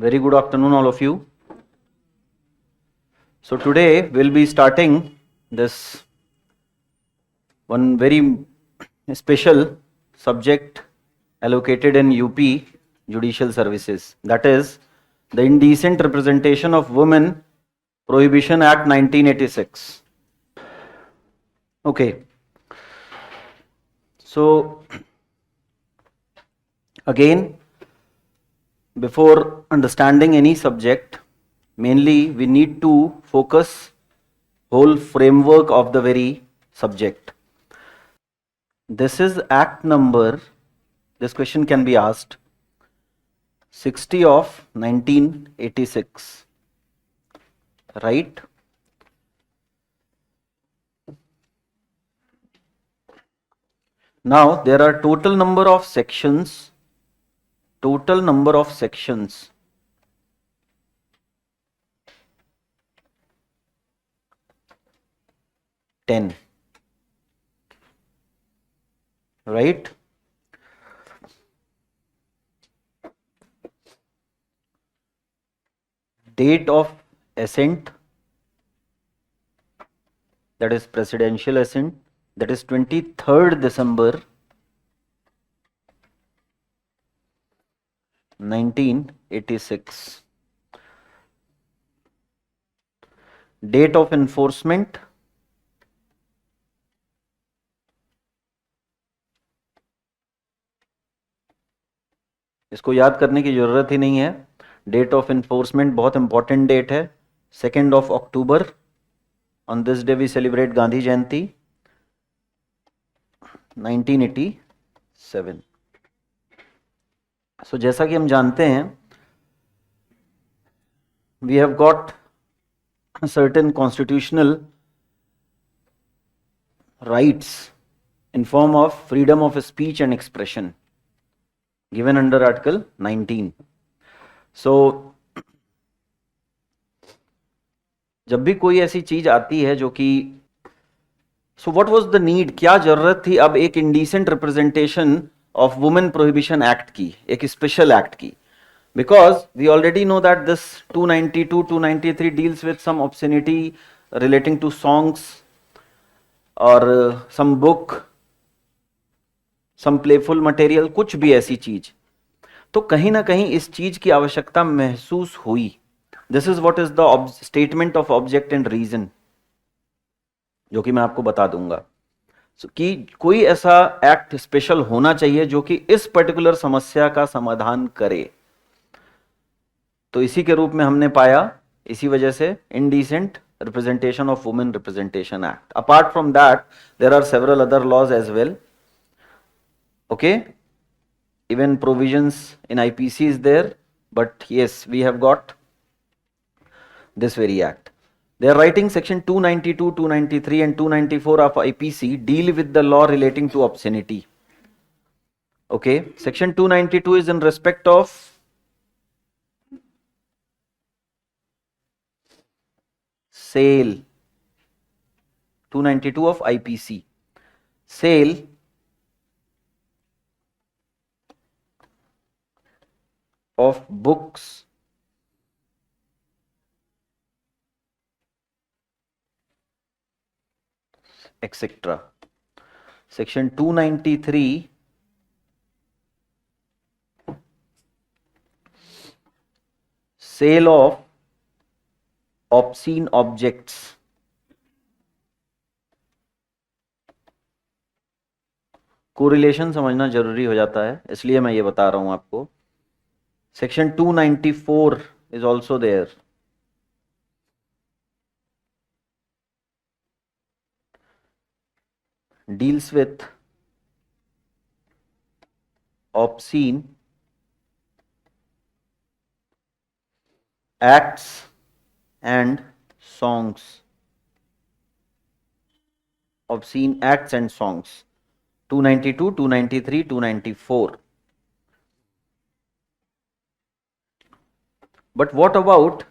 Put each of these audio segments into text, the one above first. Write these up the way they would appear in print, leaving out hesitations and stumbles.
Very good afternoon, all of you. So today we'll be starting this one very special subject allocated in UP Judicial Services. That is the Indecent Representation of Women Prohibition Act 1986. Okay. So again, before understanding any subject, mainly we need to focus whole framework of the very subject. This is act number, this question can be asked, 60 of 1986, right? Now there are total number of sections 10, right? Date of assent, that is presidential assent, that is 23rd December 1986. Date of enforcement, इसको याद करने की जरूरत ही नहीं है. Date of enforcement बहुत important date है. 2nd of October. On this day we celebrate Gandhi Jayanti 1987. So जैसा कि हम जानते हैं, we have got certain constitutional rights in form of freedom of speech and expression given under Article 19. So जब भी कोई ऐसी चीज आती है जो कि so what was the need, क्या जरूरत थी अब एक indecent representation of women prohibition act की, एक स्पेशल एक्ट की? Because we already know that this 292 293 deals with some obscenity relating to songs और some book, some playful material, कुछ भी ऐसी चीज. तो कहीं ना कहीं इस चीज की आवश्यकता महसूस हुई. This is what is the statement of object and reason, जो कि मैं आपको बता दूंगा. कि कोई ऐसा एक्ट स्पेशल होना चाहिए जो कि इस पर्टिकुलर समस्या का समाधान करे. तो इसी के रूप में हमने पाया, इसी वजह से indecent representation of women representation act. Apart from that there are several other laws as well. Okay, even provisions in IPC is there, but yes, we have got this very act. They are writing section 292, 293 and 294 of IPC deal with the law relating to obscenity. Okay, section 292 is in respect of sale. 292 of IPC, sale of books etc. Section 293 sale of obscene objects. Correlation समझना जरूरी हो जाता है, इसलिए मैं ये बता रहा हूं आपको. Section 294 is also there. Deals with obscene acts and songs. Obscene acts and songs. 292, 293, 294. But what about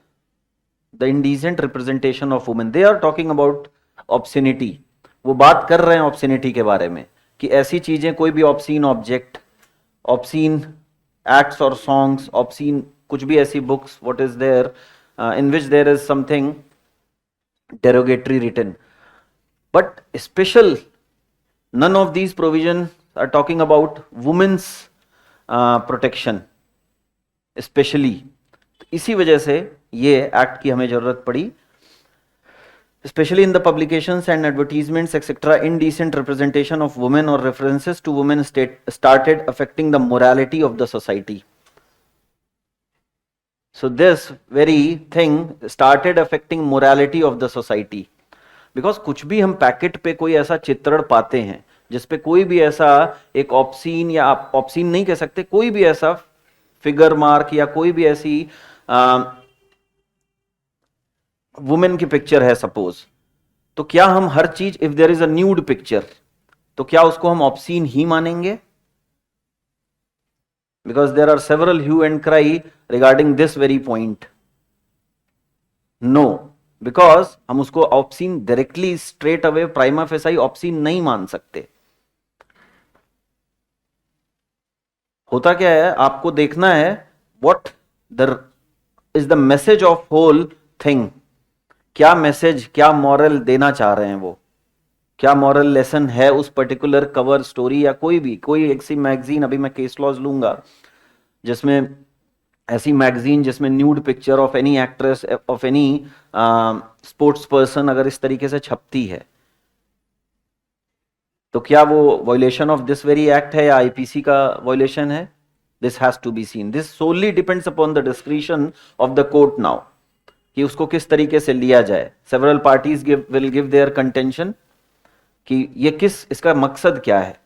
the indecent representation of women? They are talking about obscenity. वो बात कर रहे हैं obscenity के बारे में कि ऐसी चीजें, कोई भी obscene object, obscene acts or songs, obscene, कुछ भी ऐसी books, what is there in which there is something derogatory written. But special, none of these provisions are talking about women's protection especially. इसी वजह से ये एक्ट की हमें जरूरत पड़ी. Especially in the publications and advertisements, etc., indecent representation of women or references to women started affecting the morality of the society. So this very thing started affecting morality of the society. Because कुछ भी हम packet पे कोई ऐसा चित्रण पाते हैं जिसपे कोई भी ऐसा एक ऑप्सीन, या आप ऑप्सीन नहीं कह सकते, कोई भी ऐसा फिगर मार्क या कोई भी ऐसी वुमेन की पिक्चर है सपोज, तो क्या हम हर चीज, if there is a nude picture, तो क्या उसको हम ऑप्सीन ही मानेंगे? Because there are several hue and cry regarding this very point. No, because हम उसको obscene directly straight away prima facie obscene नहीं मान सकते. होता क्या है, आपको देखना है what the is the message of whole thing. क्या मैसेज, क्या मॉरल देना चाह रहे हैं वो, क्या मॉरल लेसन है उस पर्टिकुलर कवर स्टोरी, या कोई ऐसी मैगजीन, अभी मैं केस लॉज लूंगा जिसमें ऐसी मैगजीन जिसमें nude picture of any actress, of any sports person अगर इस तरीके से छपती है, तो क्या वो violation of this very act है या आईपीसी का वायलेशन है? This has to be seen. This solely depends upon the discretion of the court now, कि उसको किस तरीके से लिया जाए. Several parties will give their contention कि ये इसका मकसद क्या है,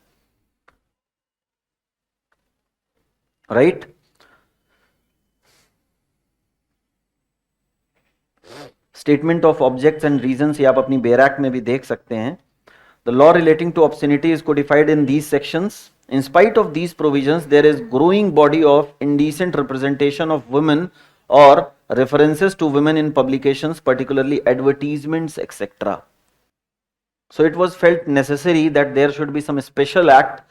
right? Statement of objects and reasons, ये आप अपनी बेयर एक्ट में भी देख सकते हैं. The law relating to obscenity is codified in these sections. In spite of these provisions, there is growing body of indecent representation of women or references to women in publications, particularly advertisements, etc. So it was felt necessary that there should be some special act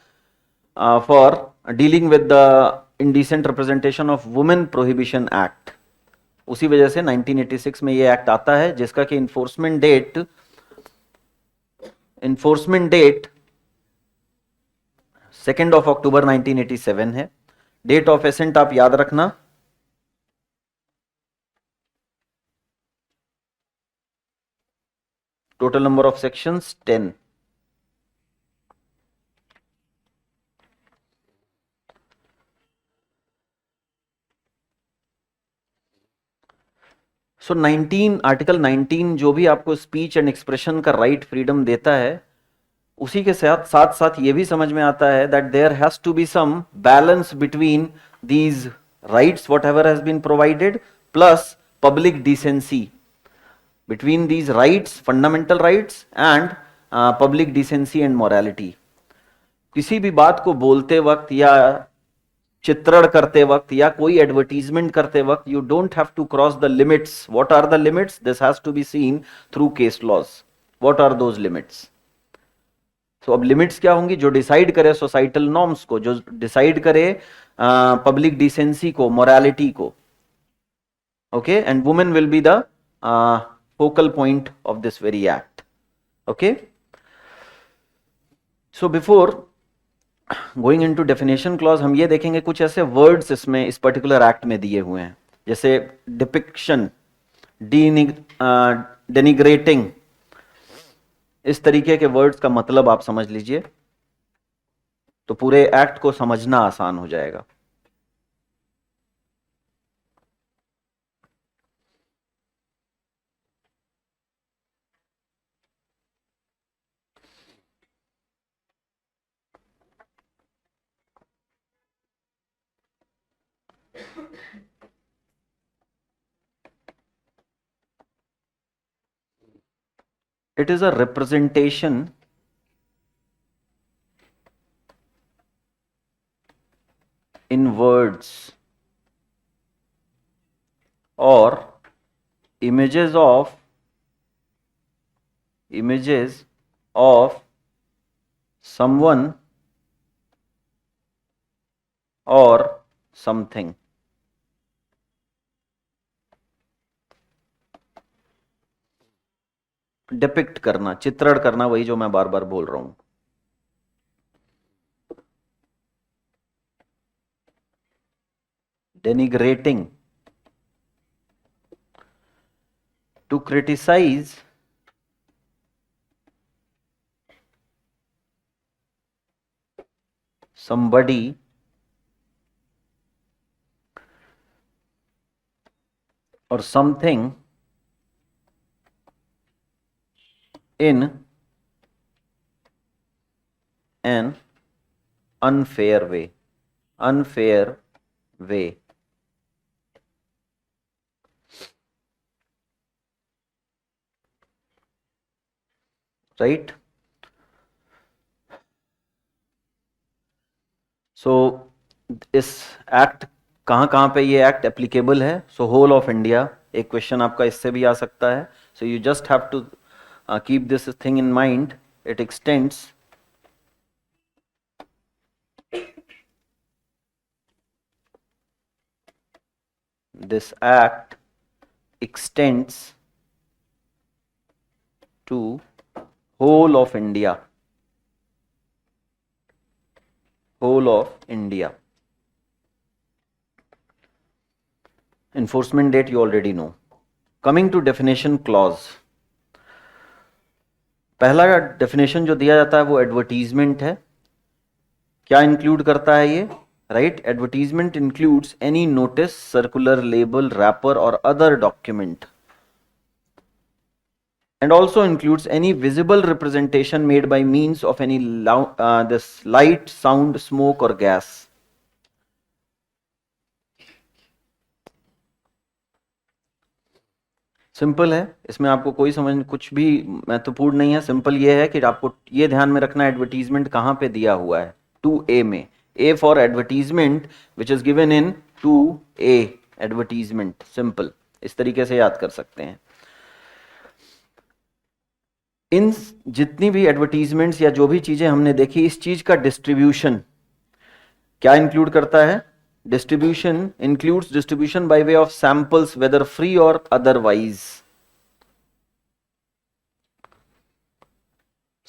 for dealing with the indecent representation of women prohibition act. उसी वजह से 1986 में ये act आता है, जिसका कि enforcement date 2 अक्टूबर 1987 है. डेट ऑफ एसेंट आप याद रखना, total number of sections 10. So 19 article 19 जो भी आपको स्पीच एंड एक्सप्रेशन का राइट फ्रीडम देता है, उसी के साथ साथ साथ ये भी समझ में आता है that there has to be some balance between these rights whatever has been provided plus public decency. Between these rights, fundamental rights and public decency and morality. किसी भी बात को बोलते वक्त या चित्रण करते वक्त या कोई एडवर्टीजमेंट करते वक्त, you don't have to cross the limits. What are the limits? This has to be seen through case laws. What are those limits? तो अब लिमिट्स क्या होंगी? जो डिसाइड करे सोसाइटल नॉर्म्स को, जो डिसाइड करे पब्लिक डिसेंसी को, मोरालिटी को. Okay, and women will be the focal point of this very act. Okay, so before going into definition clause, हम ये देखेंगे कुछ ऐसे वर्ड्स इसमें इस पर्टिकुलर एक्ट में दिए हुए हैं, जैसे डिपिक्शन, डेनिग्रेटिंग. इस तरीके के वर्ड्स का मतलब आप समझ लीजिए, तो पूरे एक्ट को समझना आसान हो जाएगा. It is a representation in words or images of someone or something, depict करना, चित्रण करना, वही जो मैं बार बार बोल रहा हूं. Denigrating, to criticize somebody or something in an unfair way, unfair way. Right? So इस एक्ट कहाँ कहाँ पे ये एक्ट एप्लीकेबल है? सो होल ऑफ इंडिया, एक क्वेश्चन आपका इससे भी आ सकता है. So you just have to keep this thing in mind. It extends this act extends to whole of India, whole of India. Enforcement date you already know. Coming to definition clause, पहला definition जो दिया जाता है वो advertisement है. क्या include करता है ये? Right, advertisement includes any notice, circular, label, wrapper और other document, and also includes any visible representation made by means of any this light, sound, smoke or gas. Simple है, इसमें आपको कोई समझ कुछ भी महत्वपूर्ण नहीं है. सिंपल ये है कि आपको ये ध्यान में रखना है एडवर्टीजमेंट कहाँ पे दिया हुआ है. 2A में, A for advertisement which is given in 2A advertisement. Simple, इस तरीके से याद कर सकते हैं. इन जितनी भी एडवर्टीजमेंट्स या जो भी चीजें हमने देखी, इस चीज का डिस्ट्रीब्यूशन क्या इंक्लूड करता है? Distribution includes distribution by way of samples, whether free और otherwise.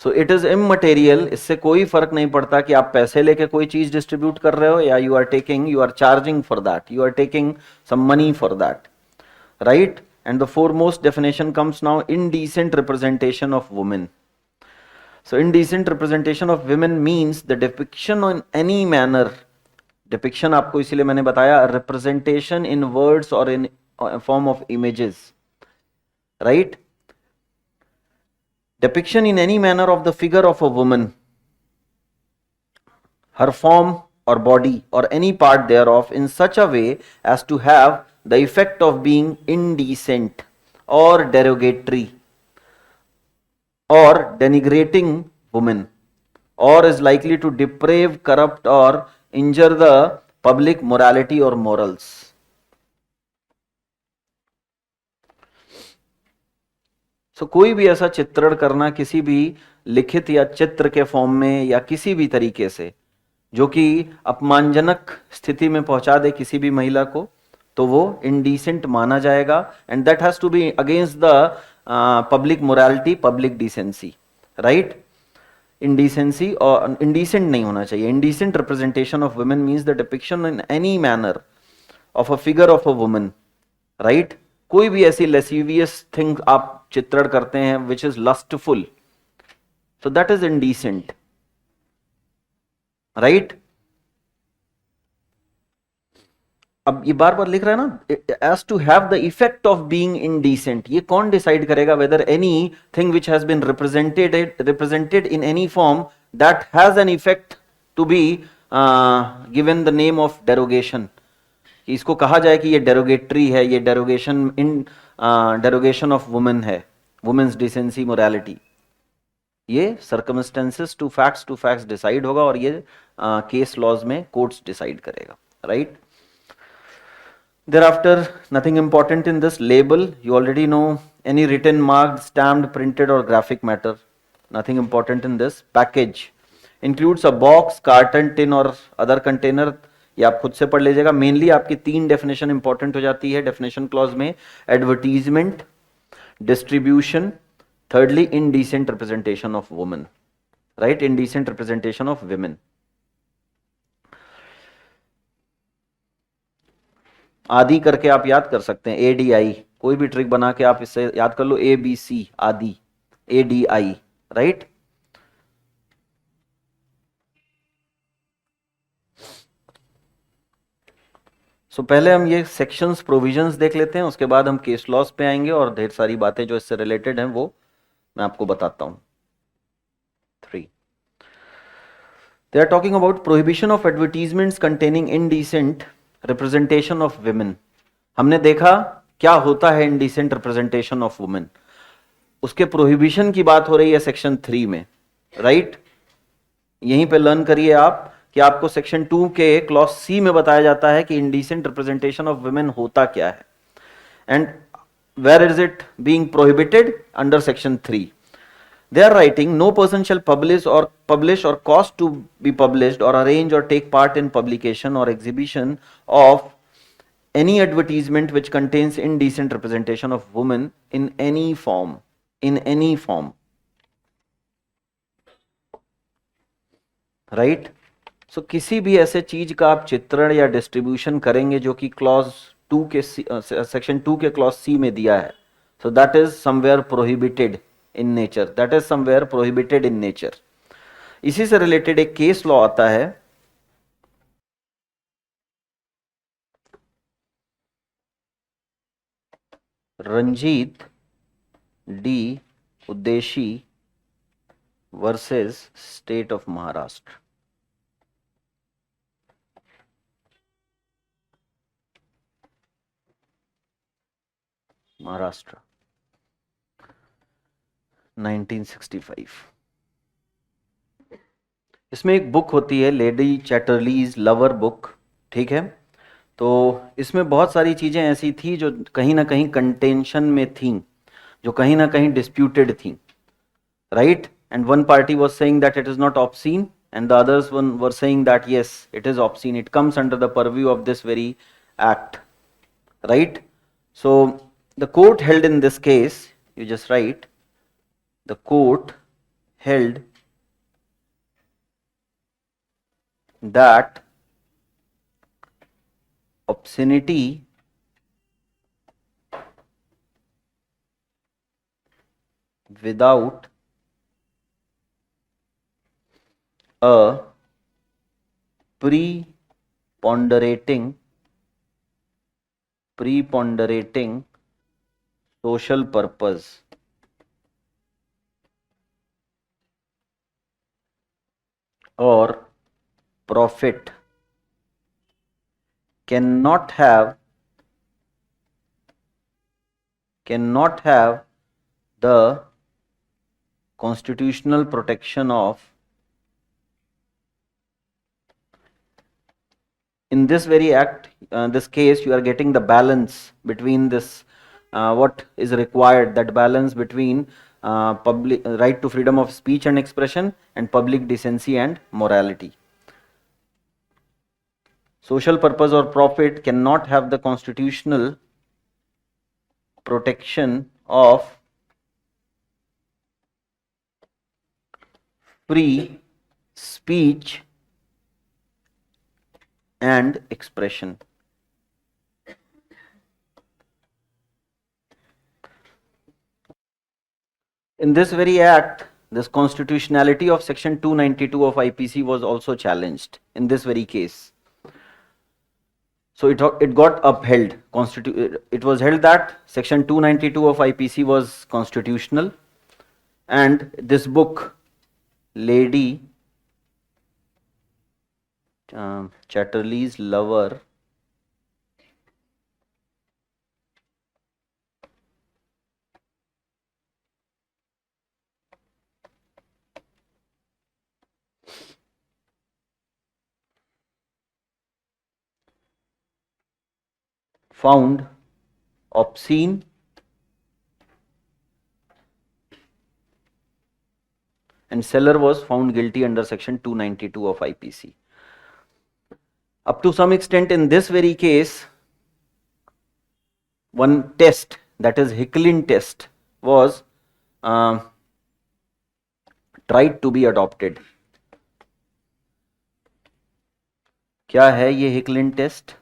So it is immaterial. इससे कोई फर्क नहीं पड़ता कि आप पैसे लेके कोई चीज डिस्ट्रीब्यूट कर रहे हो या you are charging for that, you are taking some money for that. Right? And the foremost definition comes now: indecent representation of women. So indecent representation of women means the depiction in any manner. Depiction आपको इसीलिए मैंने बताया, representation in words or in form of images. Right? Depiction in any manner of the figure of a woman, her form or body or any part thereof, in such a way as to have the effect of being indecent or derogatory or denigrating women, or is likely to deprave, corrupt or injure the public morality or morals. So कोई भी ऐसा चित्रण करना किसी भी लिखित या चित्र के फॉर्म में या किसी भी तरीके से जो कि अपमानजनक स्थिति में पहुंचा दे किसी भी महिला को, तो वो इंडिसेंट माना जाएगा. And that has to be against the public morality, public decency. Right? Indecency और इंडिसेंट नहीं होना चाहिए. Indecent representation of women means the depiction in any manner of a figure of a woman. Right? कोई भी ऐसी lascivious thing आप चित्रण करते हैं which is lustful, so that is indecent. Right? अब ये बार बार लिख रहा है ना, as to have the effect of being indecent. ये कौन डिसाइड करेगा whether anything which has been represented in any form that has an effect to be given the name of derogation. इसको कहा जाए कि ये डेरोगेटरी है, ये डेरोगेशन ऑफ वुमेन है, वुमेन्स डिसेंसी मोरालिटी. ये सर्कमस्टेंसेस टू फैक्ट्स डिसाइड होगा और ये केस लॉज में कोर्ट्स डिसाइड करेगा. Right? Thereafter, nothing important in this. Label, you already know, any written, marked, stamped, printed or graphic matter. Nothing important in this. Package includes a box, carton, tin or other container ये आप खुद से पढ़ लीजिएगा। Mainly आपकी 3 definition important हो जाती है डेफिनेशन क्लॉज में, advertisement, distribution, thirdly indecent representation of women, right? Indecent representation of women. आदि करके आप याद कर सकते हैं, ADI, कोई भी ट्रिक बना के आप इससे याद कर लो, ABC आदि, ADI, राइट? सो पहले हम ये सेक्शंस प्रोविजंस देख लेते हैं, उसके बाद हम केस लॉस पे आएंगे और ढेर सारी बातें जो इससे रिलेटेड हैं वो मैं आपको बताता हूं। 3 they are talking about prohibition of advertisements containing indecent representation of women. हमने देखा क्या होता है indecent representation of women, उसके प्रोहिबिशन की बात हो रही है सेक्शन 3 में, राइट? यहीं पे लर्न करिए आप कि आपको सेक्शन 2 के क्लॉज सी में बताया जाता है कि इंडिसेंट रिप्रेजेंटेशन ऑफ वुमेन होता क्या है, and where is it being prohibited under section 3. They are writing, no person shall publish or cause to be published or arrange or take part in publication or exhibition of any advertisement which contains indecent representation of women in any form, right? So किसी भी ऐसे चीज का आप चित्रण या distribution करेंगे जो कि क्लॉज 2 के सेक्शन 2 के क्लॉज सी में दिया है, so that is somewhere prohibited in nature, that is somewhere prohibited in nature. इसी से रिलेटेड एक केस लॉ आता है, Ranjit D Udeshi versus State of Maharashtra. Maharashtra 1965. इसमें एक बुक होती है, लेडी चैटरलीज लवर बुक, ठीक है? तो इसमें बहुत सारी चीज़ें ऐसी थी जो कहीं ना कहीं कंटेंशन में थी, जो कहीं ना कहीं डिस्प्यूटेड थी, right? And one party was saying that it is not obscene and the others one were saying that yes, it is obscene, it comes under the purview of this very act, right? So the court held in this case, you just write, the court held that obscenity without a preponderating social purpose or profit cannot have the constitutional protection of, in this very act, this case, you are getting the balance between this, what is required, that balance between public right to freedom of speech and expression and public decency and morality. Social purpose or profit cannot have the constitutional protection of free speech and expression. In this very act, this constitutionality of section 292 of IPC was also challenged in this very case. So it got upheld. It was held that section 292 of IPC was constitutional, and this book, Lady Chatterley's Lover, found obscene and seller was found guilty under section 292 of IPC. Up to some extent, in this very case, one test, that is Hicklin test, was tried to be adopted. क्या है ये Hicklin test?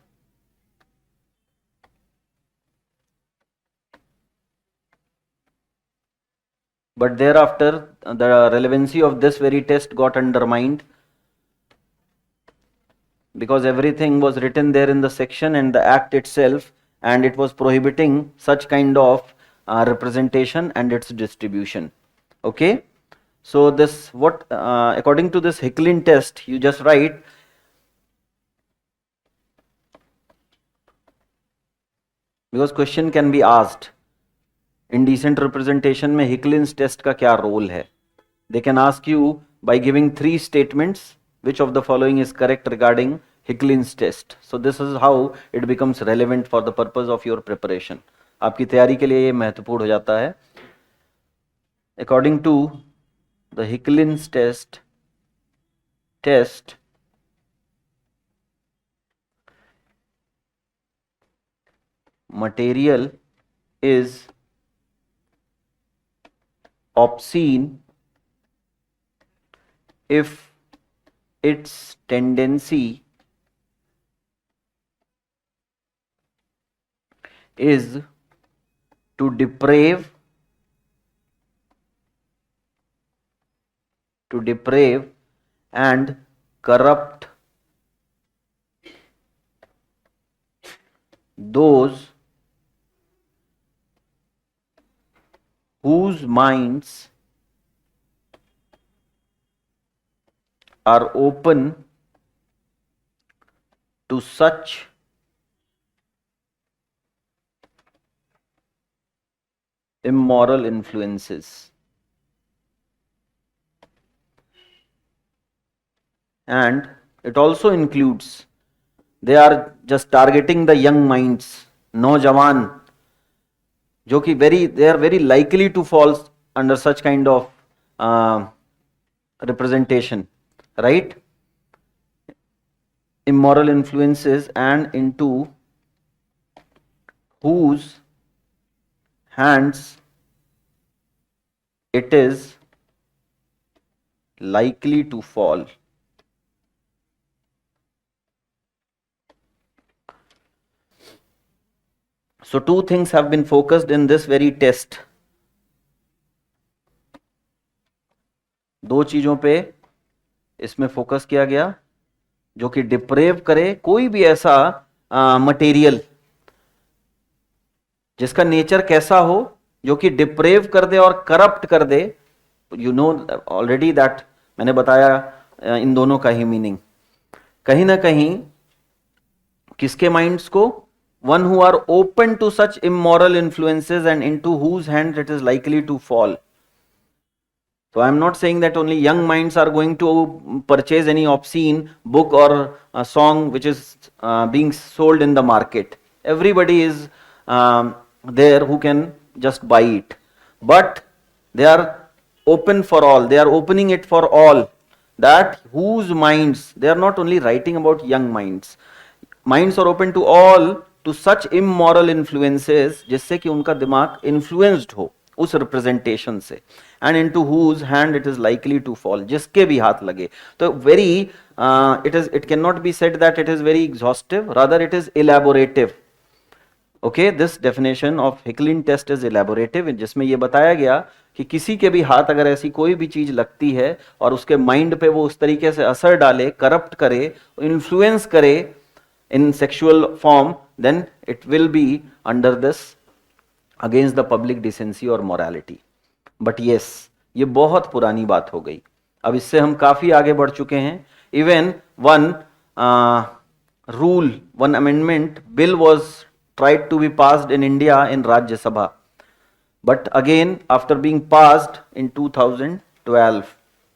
But thereafter, the relevancy of this very test got undermined, because everything was written there in the section and the act itself, and it was prohibiting such kind of representation and its distribution. Okay, so this what according to this Hicklin test, you just write because question can be asked, indecent representation में Hicklin's test का क्या role है? They can ask you by giving 3 statements, which of the following is correct regarding Hicklin's test. So this is how it becomes relevant for the purpose of your preparation. आपकी तैयारी के लिए ये महत्वपूर्ण हो जाता है. According to the Hicklin's test, material is obscene if its tendency is to deprave and corrupt those whose minds are open to such immoral influences. And it also includes, they are just targeting the young minds, नौजवान, जो कि they are very likely to fall under such kind of representation, right? Immoral influences, and into whose hands it is likely to fall. So 2 things have been focused in this very test. 2 चीजों पे इसमें focus किया गया जो कि deprave करे कोई भी ऐसा मटेरियल जिसका नेचर कैसा हो, जो कि डिप्रेव कर दे और करप्ट कर दे. यू नो ऑलरेडी दैट, मैंने बताया इन दोनों का ही मीनिंग. कहीं ना कहीं किसके माइंड्स को? one who are open to such immoral influences and into whose hands it is likely to fall. So I am not saying that only young minds are going to purchase any obscene book or a song which is being sold in the market. Everybody is there who can just buy it, but they are open for all. They are opening it for all. That whose minds, they are not only writing about young minds. Minds are open to all, to such immoral influences, जिससे कि उनका दिमाग influenced हो उस representation से, and into whose hand it is likely to fall, जिसके भी हाथ लगे. तो very it cannot be said that it is very exhaustive, rather it is elaborative. Okay, this definition of Hicklin test is elaborative, जिसमें ये बताया गया कि किसी के भी हाथ अगर ऐसी कोई भी चीज लगती है और उसके माइंड पे वो उस तरीके से असर डाले, करप्ट करे, इन्फ्लुएंस करे in sexual form, then it will be under this against the public decency or morality. But yes, ये बहुत पुरानी बात हो गई. अब इससे हम काफी आगे बढ़ चुके हैं. Even one rule, one amendment bill was tried to be passed in India in Rajya Sabha, but again after being passed in 2012,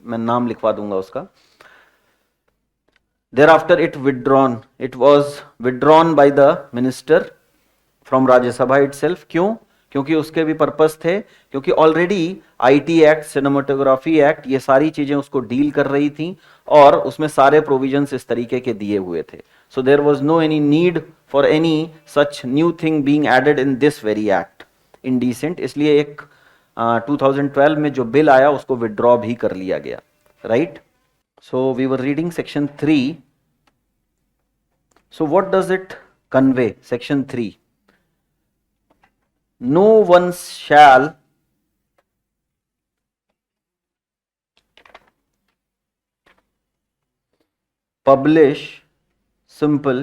मैं नाम लिखवा दूंगा उसका. Thereafter it was withdrawn by the minister from Rajya Sabha itself. क्यों? क्योंकि उसके भी purpose थे, क्योंकि already IT act, cinematography act, ये सारी चीजें उसको डील कर रही थी और उसमें सारे प्रोविजंस इस तरीके के दिए हुए थे. So there was no any need for any such new thing being added in this very act, indecent. इसलिए एक 2012 में जो बिल आया उसको विड्रॉ भी कर लिया गया, right? So we were reading section 3. So what does it convey? Section 3. No one shall publish, simple,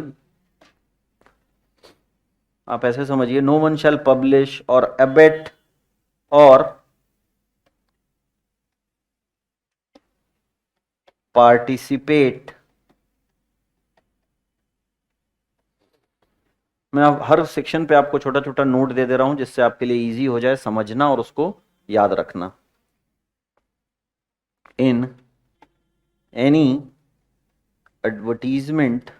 आप ऐसे समझिए, no one shall publish or abet or participate. मैं अब हर सेक्शन पे आपको छोटा छोटा नोट दे रहा हूं जिससे आपके लिए इजी हो जाए समझना और उसको याद रखना. In any advertisement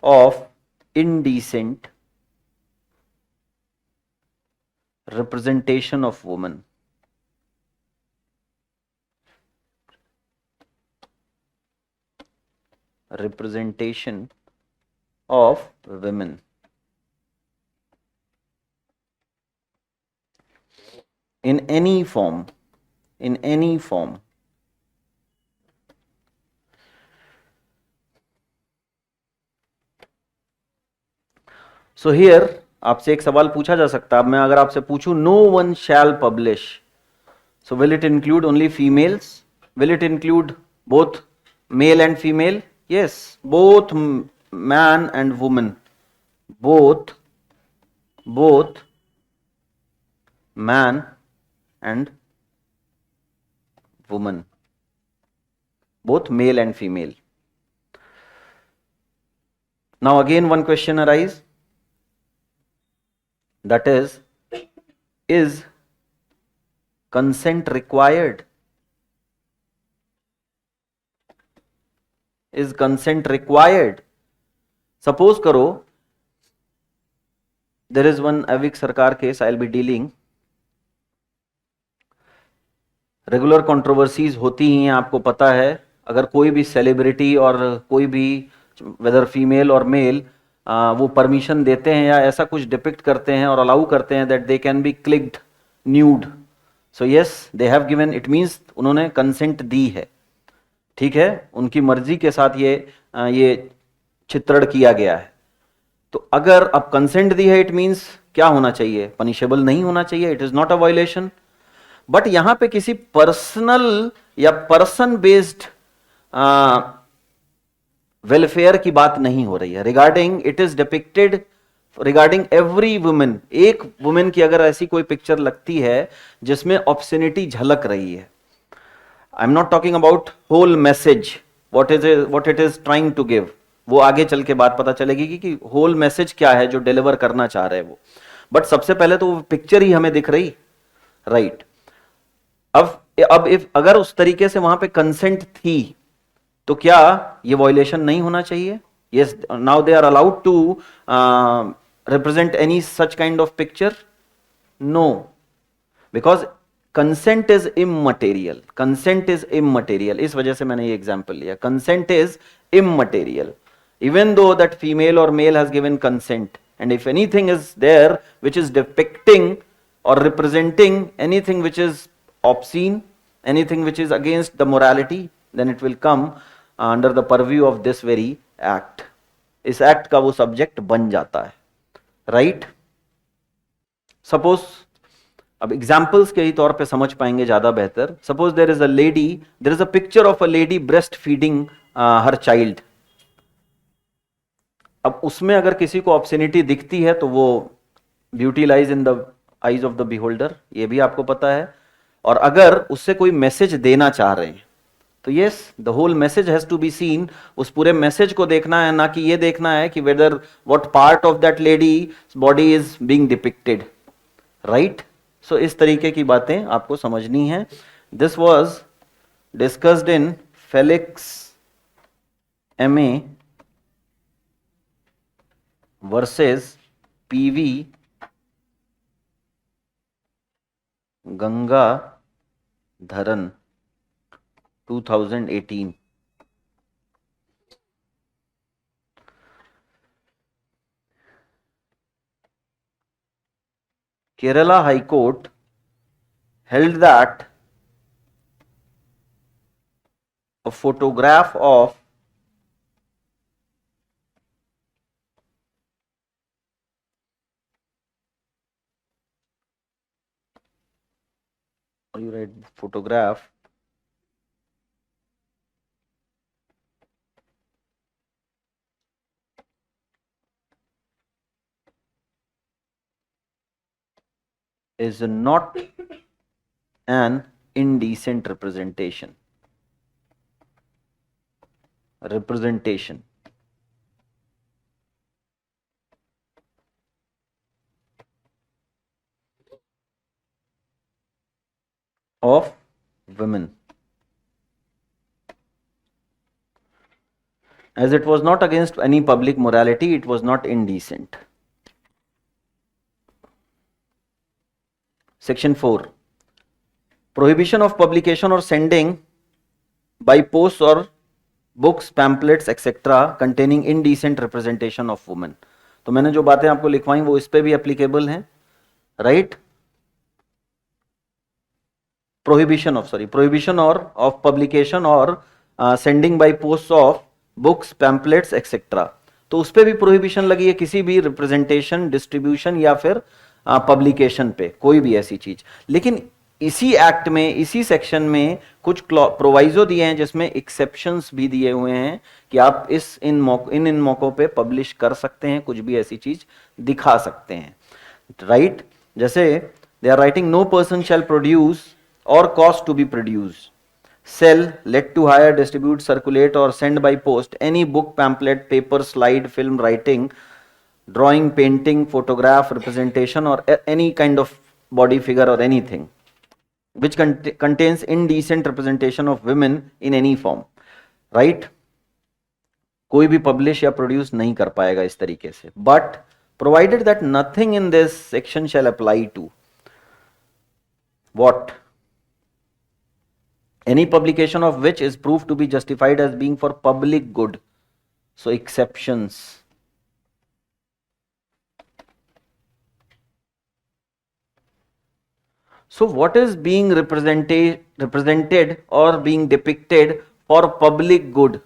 of indecent representation of women. Representation of women. In any form. In any form. So here आपसे एक सवाल पूछा जा सकता है. अब मैं अगर आपसे पूछूं no one shall publish, so will it include only females? Will it include both male and female? Yes, both man and woman, both man and woman, both male and female. Now again one question arises, that is consent required? Is consent required? Suppose करो, there is one Avik Sarkar case I'll be dealing. Regular controversies होती ही हैं, आपको पता है. अगर कोई भी celebrity और कोई भी वेदर फीमेल और मेल वो परमिशन देते हैं या ऐसा कुछ डिपिक्ट करते हैं और अलाउ करते हैं that they can be clicked nude, so yes they have given, it means उन्होंने कंसेंट दी है, ठीक है, उनकी मर्जी के साथ ये चित्रण किया गया है. तो अगर अब कंसेंट दी है, इट मीन्स क्या होना चाहिए? पनिशेबल नहीं होना चाहिए, it is not a violation. But यहां पे किसी पर्सनल या पर्सन बेस्ड वेलफेयर की बात नहीं हो रही है. Regarding it is depicted regarding every women. एक वुमेन की अगर ऐसी कोई पिक्चर लगती है जिसमें ऑब्ससिनिटी झलक रही है, I am not talking about whole message, what it is trying to give, वो आगे चल के बात पता चलेगी कि होल मैसेज क्या है जो डिलीवर करना चाह रहे हैं वो. बट सबसे पहले तो वो पिक्चर ही हमें दिख रही, राइट? अब इफ अगर उस तरीके से वहां पे कंसेंट थी तो क्या ये वायलेशन नहीं होना चाहिए? Yes, now they are allowed to represent any such kind of picture? No, because consent is immaterial. Consent is immaterial, इस वजह से मैंने ये एग्जांपल लिया. Consent is immaterial even though that female or male has given consent, and if anything is there which is depicting or representing anything which is obscene, anything which is against the morality, then it will come under the purview of this very act. इस act का वो subject बन जाता है, right? Suppose, अब examples के ही तौर पे समझ पाएंगे ज्यादा बेहतर. Suppose there is a lady, there is a picture of a lady breast feeding her child. अब उसमें अगर किसी को ऑब्ससिनिटी दिखती है तो वो beauty lies in the eyes of the beholder, ये भी आपको पता है. और अगर उससे कोई मैसेज देना चाह रहे हैं तो yes, the whole message has to be seen. उस पूरे मैसेज को देखना है, ना कि ये देखना है कि whether what part of that lady body is being depicted, right? So इस तरीके की बातें आपको समझनी है. This was discussed in Felix MA versus PV Gangadharan 2018। Kerala High Court held that a photograph of or you write photograph is not an indecent representation of women, as it was not against any public morality, it was not indecent. Section 4, prohibition of publication or sending by post or books, pamphlets, etc. containing indecent representation of women. तो मैंने जो बातें आपको लिखवाई वो इस पे भी एप्लीकेबल हैं, right? prohibition or of publication or sending by post of books, pamphlets, etc. तो उस पे भी प्रोहिबिशन लगी है, किसी भी रिप्रेजेंटेशन, डिस्ट्रीब्यूशन या फिर पब्लिकेशन पे, कोई भी ऐसी चीज। लेकिन इसी एक्ट में, इसी सेक्शन में कुछ प्रोवाइजो दिए हैं जिसमें एक्सेप्शंस भी दिए हुए हैं कि आप इन मौकों पे पब्लिश कर सकते हैं, कुछ भी ऐसी चीज दिखा सकते हैं, राइट? जैसे they are writing no person shall produce or cause to be produced, sell, let to hire, distribute, circulate or send by post any book, pamphlet, paper, slide, film, writing, drawing, painting, photograph, representation or any kind of body figure or anything which contains indecent representation of women in any form, right? कोई भी publish या produce नहीं कर पाएगा इस तरीके से, but provided that nothing in this section shall apply to what? Any publication of which is proved to be justified as being for public good. So exceptions. So what is being represented or being depicted for public good?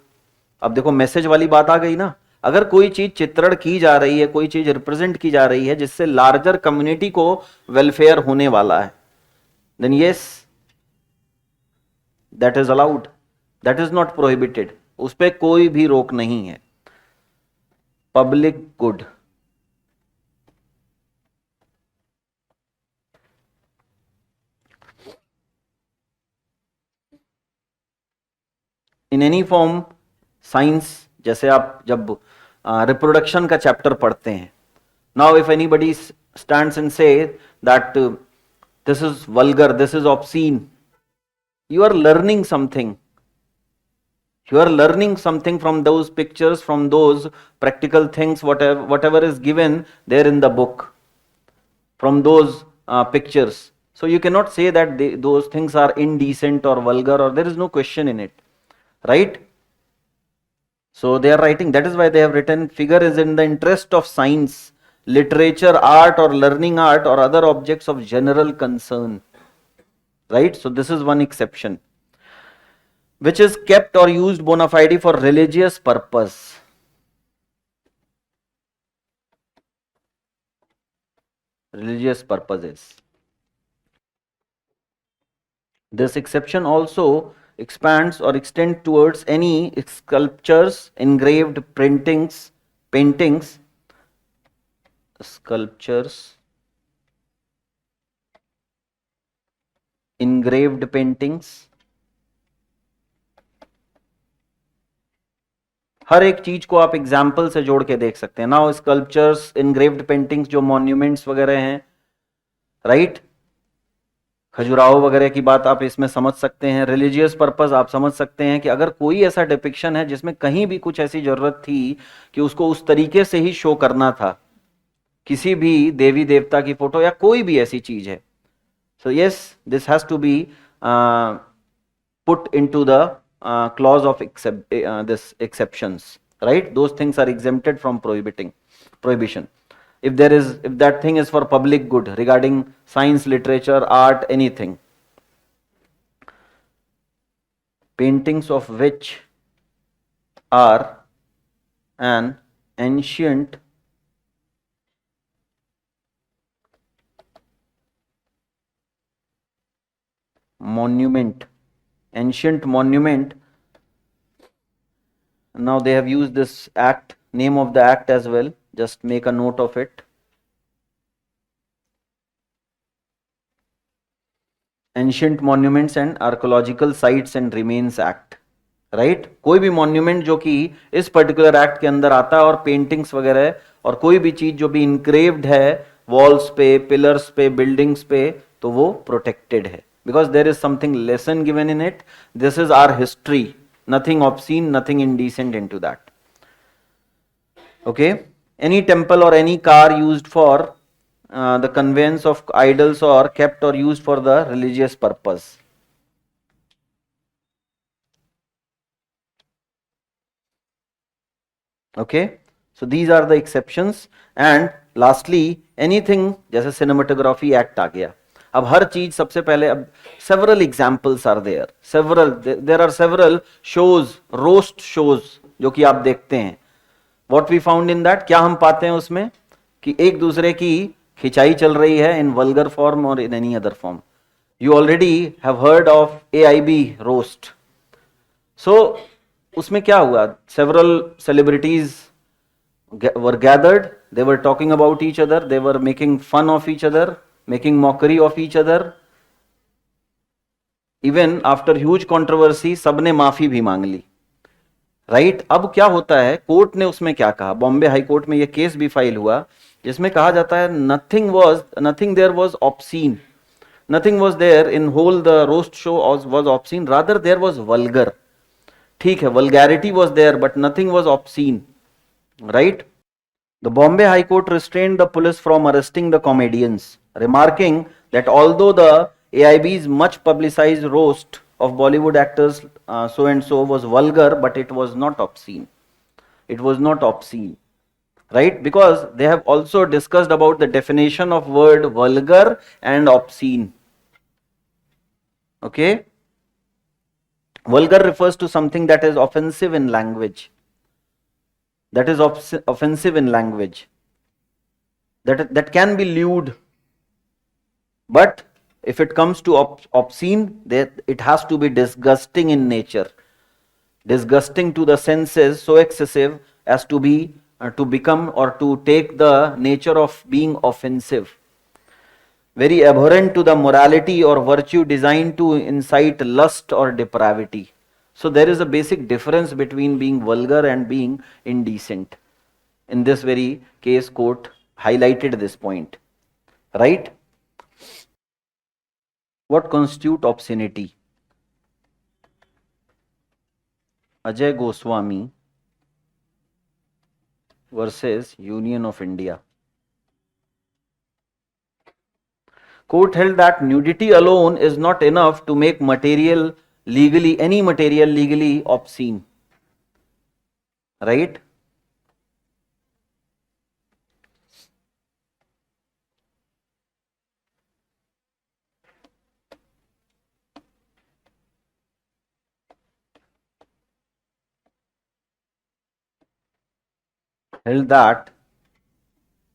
अब देखो message वाली बात आ गई ना, अगर कोई चीज चित्रण की जा रही है, कोई चीज रिप्रेजेंट की जा रही है जिससे लार्जर कम्युनिटी को वेलफेयर होने वाला है, then yes, that is allowed, that is not prohibited, उस पे कोई भी रोक नहीं है। पब्लिक गुड, इन एनी फॉर्म, साइंस, जैसे आप जब रिप्रोडक्शन का चैप्टर पढ़ते हैं, now if anybody stands and say that this is vulgar, this is obscene, you are learning something, you are learning something from those pictures, from those practical things, whatever is given there in the book, from those pictures. So you cannot say that those things are indecent or vulgar, or there is no question in it, right? So they are writing, that is why they have written, figure is in the interest of science, literature, art or learning art or other objects of general concern, right? So this is one exception, which is kept or used bona fide for religious purpose. Religious purposes. This exception also expands or extends towards any sculptures, engraved paintings, sculptures, engraved paintings, हर एक चीज को आप example से जोड़ के देख सकते हैं। नाउ स्कल्पचर्स, इनग्रेव्ड पेंटिंग्स जो मॉन्यूमेंट्स वगैरह हैं, राइट, खजुराहो वगैरह की बात आप इसमें समझ सकते हैं। रिलीजियस पर्पस आप समझ सकते हैं कि अगर कोई ऐसा डिपिक्शन है जिसमें कहीं भी कुछ ऐसी जरूरत थी कि उसको उस तरीके से ही शो करना था, किसी भी देवी देवता की फोटो या कोई भी ऐसी चीज है, So yes, this has to be put into the clause of this exceptions, right? Those things are exempted from prohibition. If that thing is for public good regarding science, literature, art, anything, paintings of which are an ancient monument. Ancient monument. Now they have used this act, name of the act as well. Just make a note of it. Ancient Monuments and Archaeological Sites and Remains Act, right? कोई भी monument जो कि इस particular act के अंदर आता है और पेंटिंग्स वगैरह और कोई भी चीज जो भी इनक्रेव्ड है वॉल्स पे, पिलर्स पे, बिल्डिंग्स पे, तो वो प्रोटेक्टेड है because there is something lesson given in it. This is our history. Nothing obscene, nothing indecent into that. Okay, any temple or any car used for the conveyance of idols or kept or used for the religious purpose. Okay, so these are the exceptions. And lastly, anything जैसे cinematography act आ गया. अब हर चीज सबसे पहले, अब several examples are there, there are several shows, roast shows जो कि आप देखते हैं. What we found in that, क्या हम पाते हैं उसमें कि एक दूसरे की खिंचाई चल रही है in vulgar form or in any other form. You already have heard of AIB roast. So उसमें क्या हुआ, several celebrities were gathered, they were talking about each other, they were making fun of each other, making mockery of each other. Even after huge controversy सबने माफी भी मांग ली, right? अब क्या होता है, कोर्ट ने उसमें क्या कहा, बॉम्बे हाई कोर्ट में ये केस भी फाइल हुआ जिसमें कहा जाता है nothing there was obscene, nothing was there in whole the roast show was obscene, rather there was vulgar. ठीक है, vulgarity was there but nothing was obscene, right? The Bombay high court restrained the police from arresting the comedians, remarking that although the AIB's much publicized roast of Bollywood actors so and so was vulgar, but it was not obscene. It was not obscene, right? Because they have also discussed about the definition of word vulgar and obscene. Okay? Vulgar refers to something that is offensive in language. That is offensive in language. That can be lewd. But if it comes to obscene, it has to be disgusting in nature. Disgusting to the senses, so excessive as to be to become or to take the nature of being offensive. Very abhorrent to the morality or virtue designed to incite lust or depravity. So there is a basic difference between being vulgar and being indecent. In this very case, court highlighted this point, right? What constitutes obscenity? Ajay Goswami versus Union of India. Court held that nudity alone is not enough to make any material legally obscene, right? Held that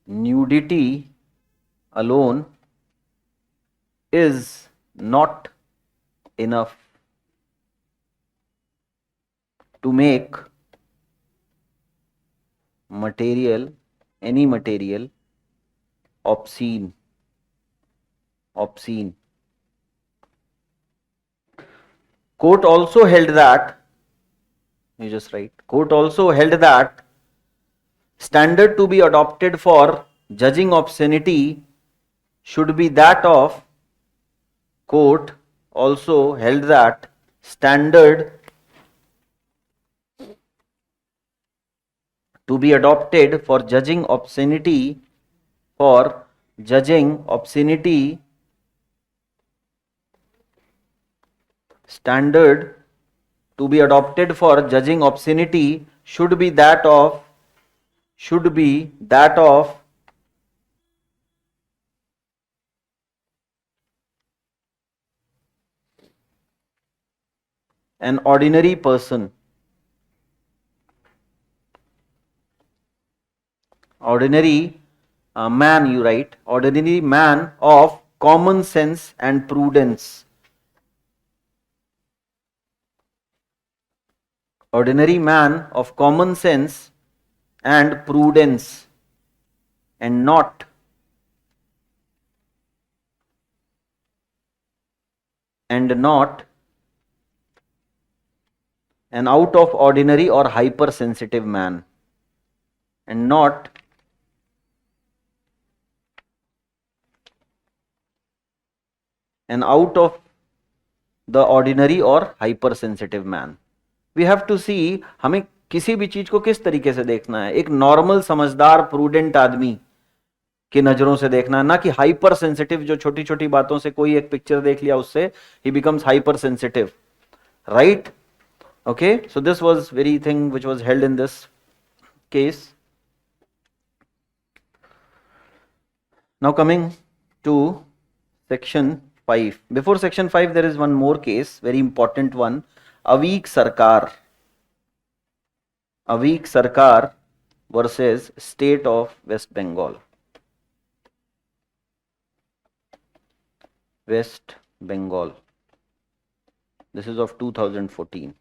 nudity alone is not enough to make any material obscene. Court also held that, you just write, court also held that standard to be adopted for judging obscenity should be that of, court also held that standard to be adopted for judging obscenity standard to be adopted for judging obscenity should be that of an ordinary person, ordinary man, you write, ordinary man of common sense and prudence. Ordinary man of common sense and prudence, and not an out of ordinary or hypersensitive man, and not an out of the ordinary or hypersensitive man. We have to see हमें किसी भी चीज को किस तरीके से देखना है. एक नॉर्मल समझदार प्रूडेंट आदमी की नजरों से देखना है, ना कि हाइपर सेंसिटिव जो छोटी छोटी बातों से कोई एक पिक्चर देख लिया उससे ही becomes hyper sensitive, right? Okay, so this was very thing which was held in this case. Now coming to section 5. Before section 5 there is one more case, very important one. Aweek Sarkar versus State of West Bengal. West Bengal. This is of 2014.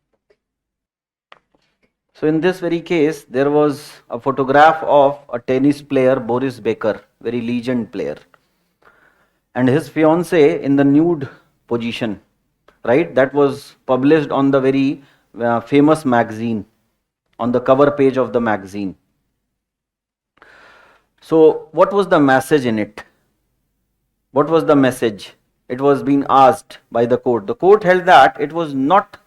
So in this very case, there was a photograph of a tennis player, Boris Becker, very legend player, and his fiancée in the nude position, right? That was published on the very famous magazine, on the cover page of the magazine. So what was the message in it? What was the message? It was being asked by the court. The court held that it was not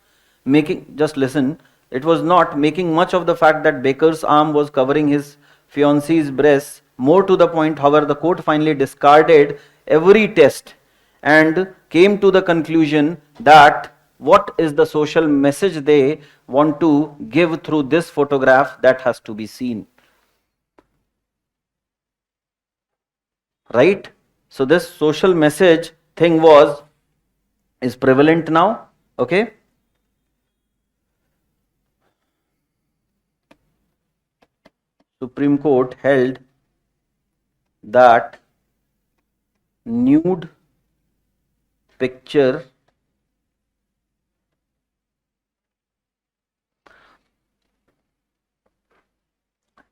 making, just listen, it was not making much of the fact that Becker's arm was covering his fiancee's breasts. More to the point, however, the court finally discarded every test and came to the conclusion that what is the social message they want to give through this photograph, that has to be seen. Right? So this social message thing is prevalent now. Okay? Supreme Court held that nude picture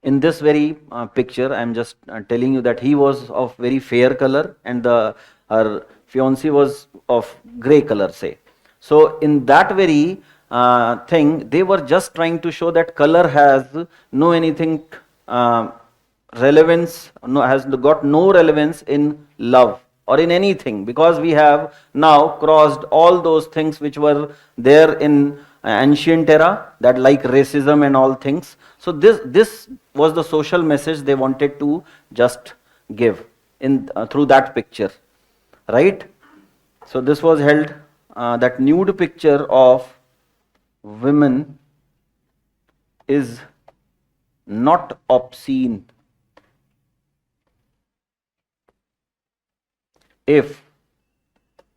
in this very picture, I am just telling you that he was of very fair color and her fiancé was of grey color, say. So in that very thing, they were just trying to show that color has no anything relevance, has got no relevance in love or in anything, because we have now crossed all those things which were there in ancient era, that like racism and all things. So this was the social message they wanted to just give in through that picture, right? So this was held that nude picture of women is not obscene if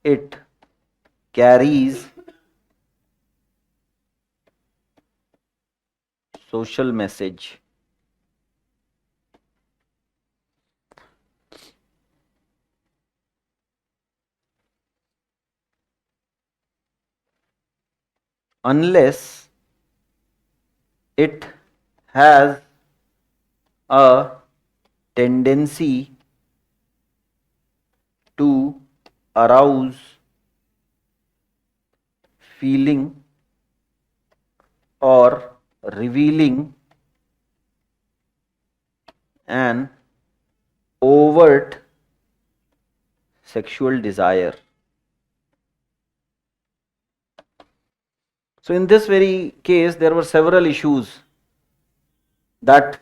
it carries social message. Unless it has a tendency to arouse feeling or revealing an overt sexual desire. So in this very case, there were several issues that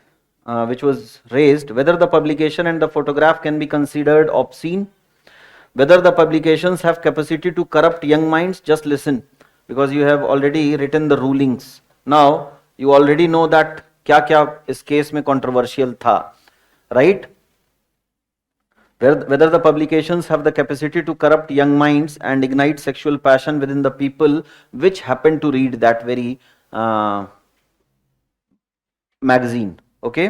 which was raised: whether the publication and the photograph can be considered obscene, whether the publications have capacity to corrupt young minds. Just listen. because you have already written the rulings. Now you already know that क्या क्या इस case में controversial था, right? Whether the publications have the capacity to corrupt young minds and ignite sexual passion within the people which happen to read that very magazine. Okay,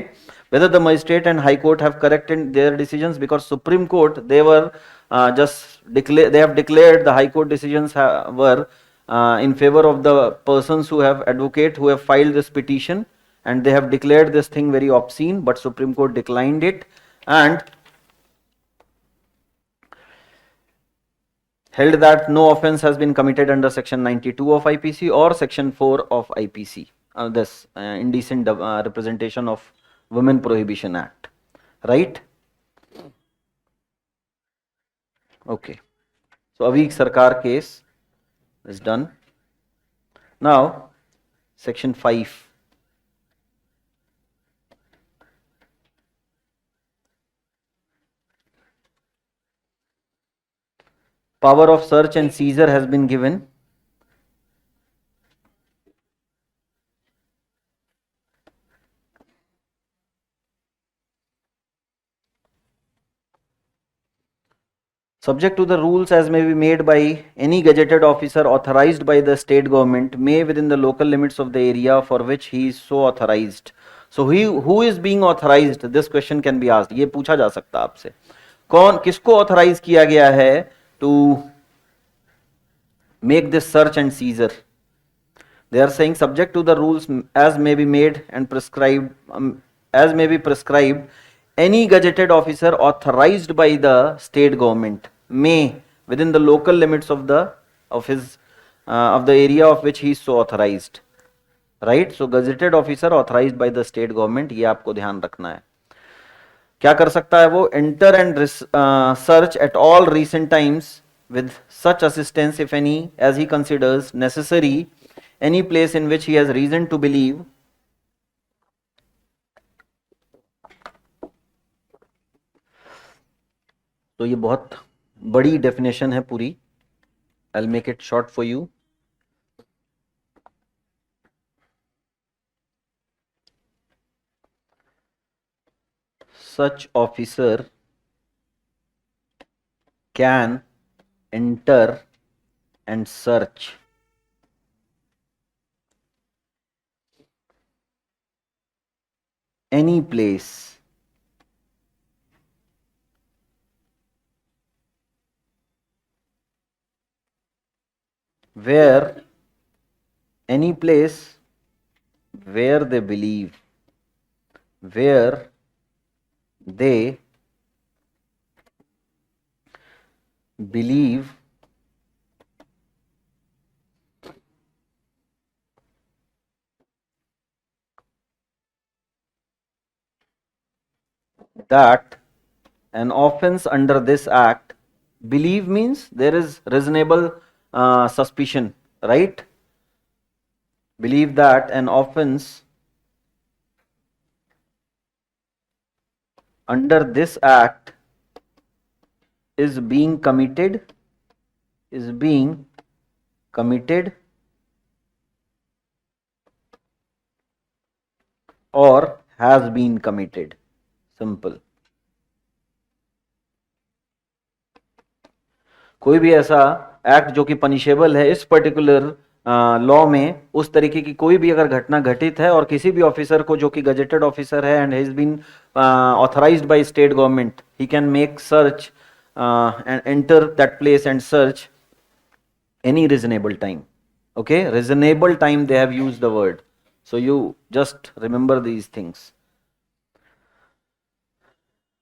whether the magistrate and high court have corrected their decisions, because Supreme Court, they were they have declared the high court decisions were in favor of the persons who have filed this petition, and they have declared this thing very obscene, but Supreme Court declined it and held that no offense has been committed under section 92 of IPC or section 4 of IPC, this Indecent Representation of Women Prohibition Act, right? Okay, so Avik Sarkar case is done. Now section 5. Power of search and seizure has been given. Subject to the rules as may be made by any gazetted officer authorized by the state government, may within the local limits of the area for which he is so authorized. So who is being authorized? This question can be asked. ये पूछा जा सकता आपसे, कौन किसको authorise किया गया है to make this search and seizure? They are saying subject to the rules as may be made and prescribed, as may be prescribed, any gazetted officer authorized by the state government may within the local limits of the area of which he is so authorized, right? So gazetted officer authorized by the state government, ये आपको ध्यान रखना है. क्या कर सकता है वो? enter and search at all recent times with such assistance if any as he considers necessary any place in which he has reason to believe तो ये बहुत बड़ी डेफिनेशन है पूरी. I'll make it short for you. Such officer can enter and search any place where they believe that an offense under this act, believe means there is reasonable suspicion, right? Believe that an offense under this act is being committed or has been committed. Simple. कोई भी ऐसा act जो कि punishable है इस particular law में, उस तरीके की कोई भी अगर घटना घटित है और किसी भी ऑफिसर को जो कि गजेटेड ऑफिसर है and has been authorised by state government, he can make search and enter that place and search any reasonable time. Okay, reasonable time, they have used the word, so you just remember these things.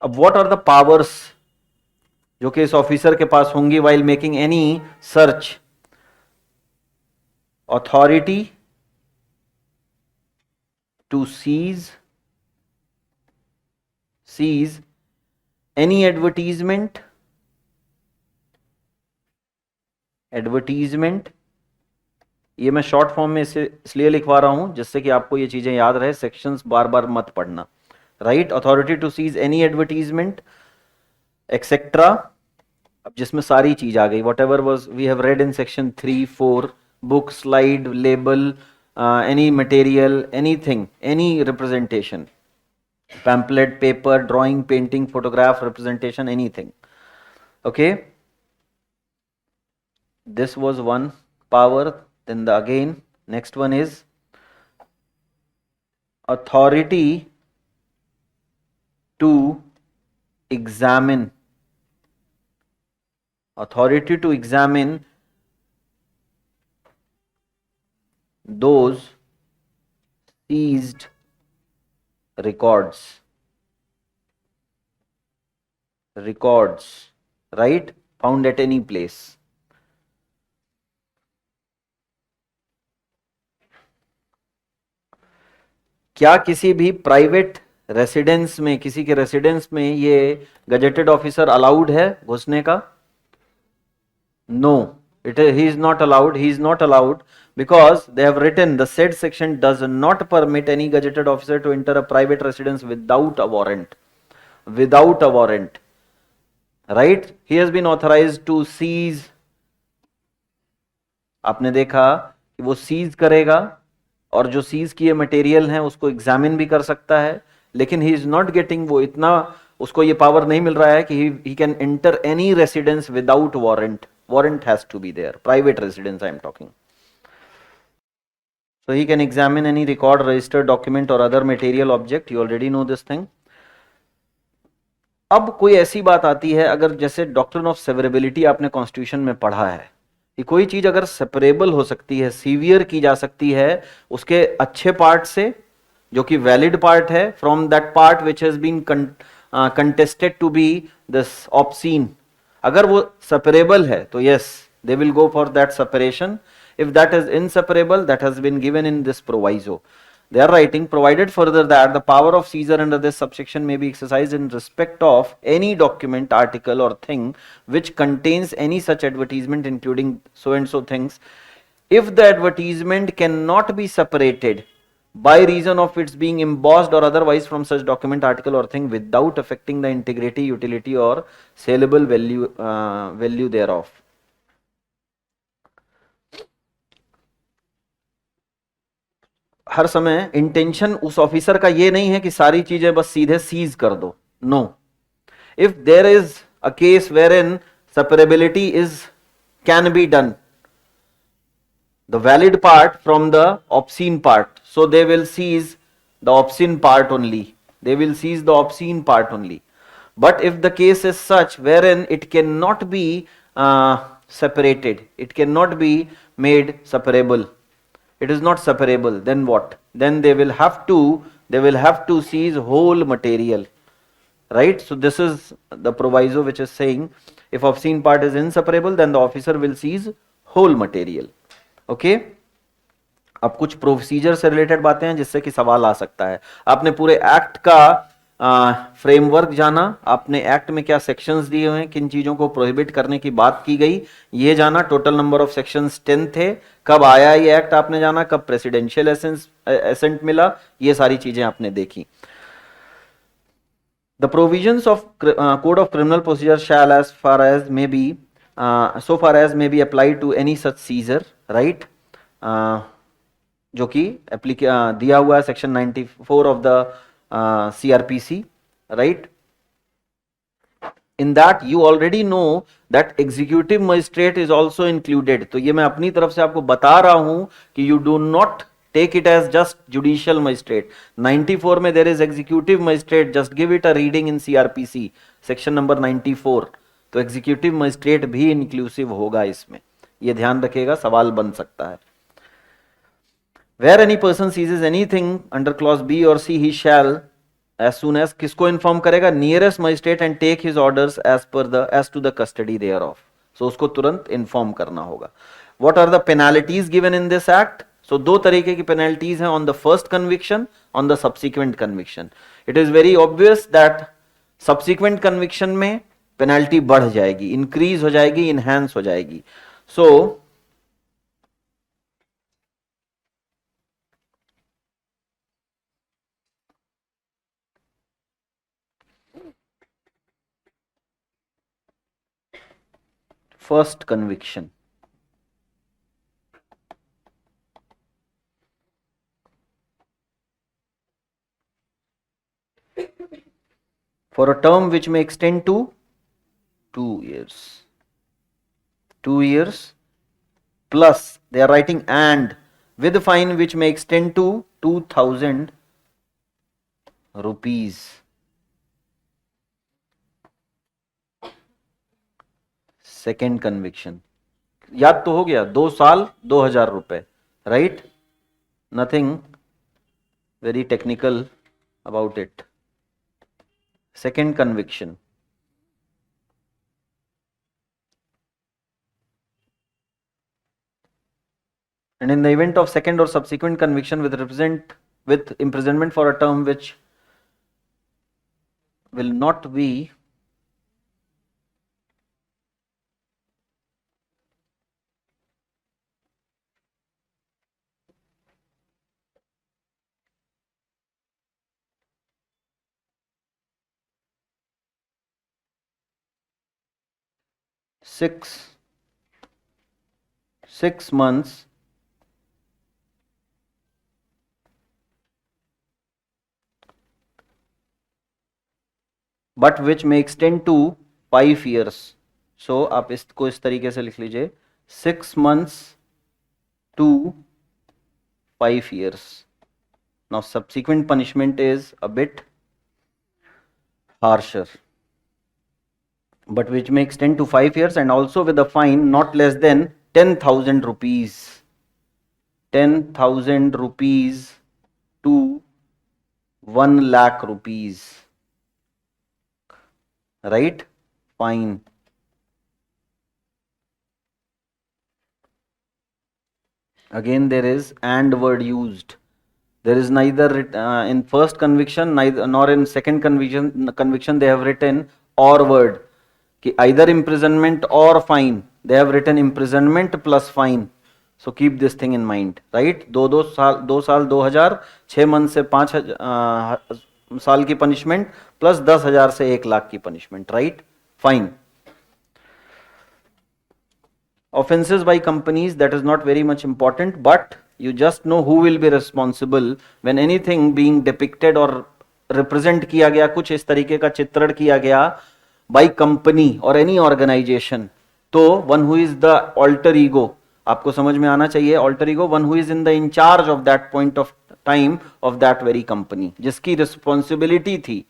अब what are the powers जो कि इस officer के पास होंगी while making any search? Authority to seize any advertisement, ये मैं short form में इसलिए लिखवा रहा हूं जिससे कि आपको ये चीजें याद रहे, सेक्शंस बार बार मत पढ़ना, right? Authority to seize any advertisement etcetera, अब जिसमें सारी चीज आ गई, whatever was we have read in section 3, 4, book, slide, label, any material, anything, any representation, pamphlet, paper, drawing, painting, photograph, representation, anything. Okay, this was one power. Then the again next one is authority to examine. Authority to examine those seized records. Records, right? Found at any place. क्या किसी भी private residence में, किसी के residence में ये gazetted officer allowed है घुसने का? No, he is not allowed. He is not allowed because they have written the said section does not permit any gazetted officer to enter a private residence without a warrant. Without a warrant, right? He has been authorized to seize. आपने देखा कि वो seize करेगा और जो seize किए material हैं उसको एग्जामिन भी कर सकता है, लेकिन ही इज नॉट गेटिंग, वो इतना उसको ये पावर नहीं मिल रहा है कि he can enter any residence without warrant. Warrant has to be there. Private residence I am talking. So he can examine any record, registered document or other material object. You already know this thing. अब कोई ऐसी बात आती है, अगर जैसे doctrine of severability आपने constitution में पढ़ा है कि कोई चीज अगर सेपरेबल हो सकती है, सीवियर की जा सकती है उसके अच्छे पार्ट से, जो कि वैलिड पार्ट है, from that part which has been contested to be this obscene. अगर वो सेपरेबल है तो yes, they will go for that separation. If that is inseparable, that has been given in this proviso. They are writing, provided further that the power of seizure under this subsection may be exercised in respect of any document, article or thing which contains any such advertisement including so and so things, if the advertisement cannot be separated by reason of its being embossed or otherwise from such document, article or thing without affecting the integrity, utility or saleable value thereof. हर समय intention उस officer का ये नहीं है कि सारी चीजें बस सीधे सीज कर दो. No, if there is a case wherein separability is can be done, the valid part from the obscene part, so they will seize the obscene part only. They will seize the obscene part only. But if the case is such wherein it cannot be separated, it cannot be made separable, it is not separable, then what? Then they will have to seize whole material, right? So this is the proviso which is saying if obscene part is inseparable, then the officer will seize whole material. Okay, अब कुछ procedure से related बातें हैं जिससे कि सवाल आ सकता है. आपने पूरे एक्ट का फ्रेमवर्क जाना, आपने एक्ट में क्या सेक्शंस दिए हुए हैं, किन चीजों को प्रोहिबिट करने की बात की गई ये जाना, टोटल नंबर ऑफ सेक्शंस 10 थे, कब आया ये एक्ट आपने जाना, कब प्रेसिडेंशियल एसेंट मिला, ये सारी चीजें आपने देखी. The provisions of code of criminal procedure shall as far as may be applied to any such seizure, right? जो कि दिया हुआ है section 94 of the CRPC, right? In that you already know that executive magistrate is also included. तो ये मैं अपनी तरफ से आपको बता रहा हूं कि you do not take it as just judicial magistrate. 94 में there is executive magistrate, just give it a reading in CRPC section number 94. तो executive magistrate भी inclusive होगा इसमें, ये ध्यान रखिएगा, सवाल बन सकता है. Where any person seizes anything under clause B or C, he shall as soon as, किसको inform करेगा? Nearest magistrate and take his orders as to the custody thereof. So उसको तुरंत inform करना होगा. What are the penalties given in this act? So दो तरीके की penalties हैं, on the first conviction, on the subsequent conviction. It is very obvious that subsequent conviction में penalty बढ़ जाएगी, increase हो जाएगी, enhance हो जाएगी. So first conviction, for a term which may extend to 2 years. 2 years plus they are writing and with fine which may extend to 2000 rupees. Second conviction. याद तो हो गया, 2 साल 2000 रुपए, right? Nothing very technical about it. Second conviction. And in the event of second or subsequent conviction with imprisonment for a term which will not be six months but which may extend to 5 years. So आप इसको इस तरीके से लिख लीजिए, 6 months to 5 years. Now subsequent punishment is a bit harsher, but which may extend to 5 years and also with a fine not less than 10,000 rupees. 10,000 rupees to 1 lakh rupees. Right? Fine. Again there is and word used. There is neither in first conviction neither nor in second conviction they have written or word कि either imprisonment or fine. They have written imprisonment plus fine. So keep this thing in mind, right? 2 साल 2000, 6 month से 5 साल की punishment plus 10,000 से 1 लाख की punishment, right? Fine. Offenses by companies, that is not very much important, but you just know who will be responsible when anything being depicted or represent किया गया, कुछ इस तरीके का चित्रण किया गया by company or any organization, तो one who is the alter ego, आपको समझ में आना चाहिए. alter ego, one who is in the in charge of that point of time of that very company, जिसकी responsibility थी,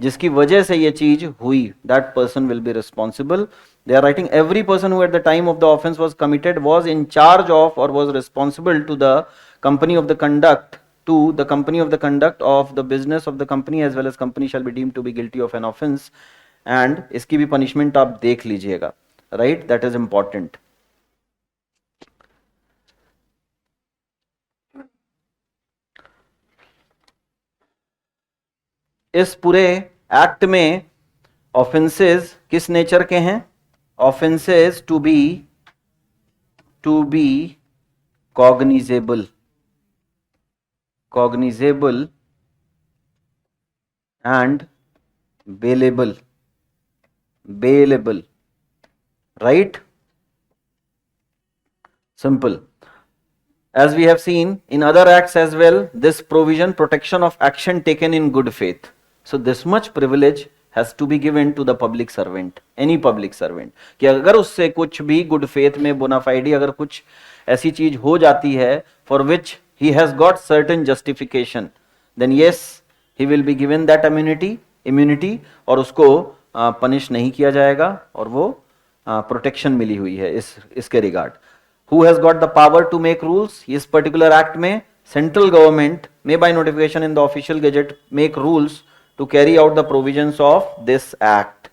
जिसकी वजह से ये चीज हुई, that person will be responsible. They are writing every person who at the time of the offense was committed was in charge of or was responsible to the company of the conduct of the business of the company as well as company shall be deemed to be guilty of an offense. And इसकी भी punishment आप देख लीजिएगा, right? That is important. इस पूरे act में offences किस nature के हैं? Offences to be cognizable and bailable, right? Simple. As we have seen in other acts as well, this provision protection of action taken in good faith. So this much privilege has to be given to the public servant, any public servant, कि अगर उससे कुछ भी good faith में bona fide अगर कुछ ऐसी चीज हो जाती है for which he has got certain justification, then yes, he will be given that immunity और उसको पनिश नहीं किया जाएगा और वो प्रोटेक्शन मिली हुई है इसके regard. Who has got the power to make rules? इस particular act में central government may by notification in the official gazette make rules to carry out the provisions of this act,